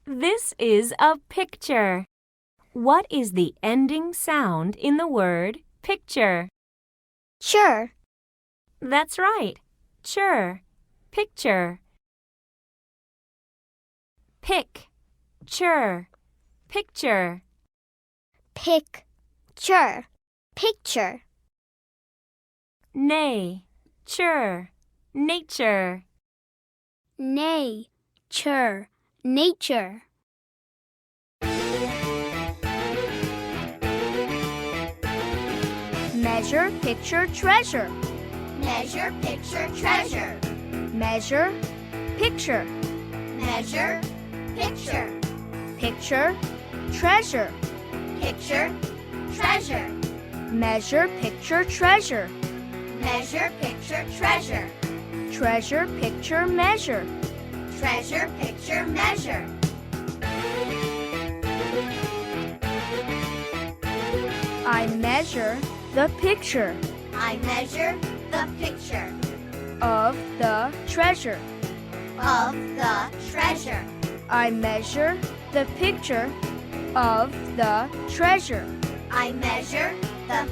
This is a picture. What is the ending sound in the word picture? Ture. That's right. Ture. Picture. Pick. Ture. Picture. Picture. Picture. Nature. Nature. Nature. Nature. Measure, picture, treasure. Measure, picture, treasure. Measure, picture. Measure, picture. Picture, treasure. Picture, treasure. Measure, picture, treasure. Measure, picture, treasure. Treasure, picture, measure. Treasure, picture, measure. I measure the picture I measure the picture of the treasure. of the treasure. I measure the picture of the treasure. I measure the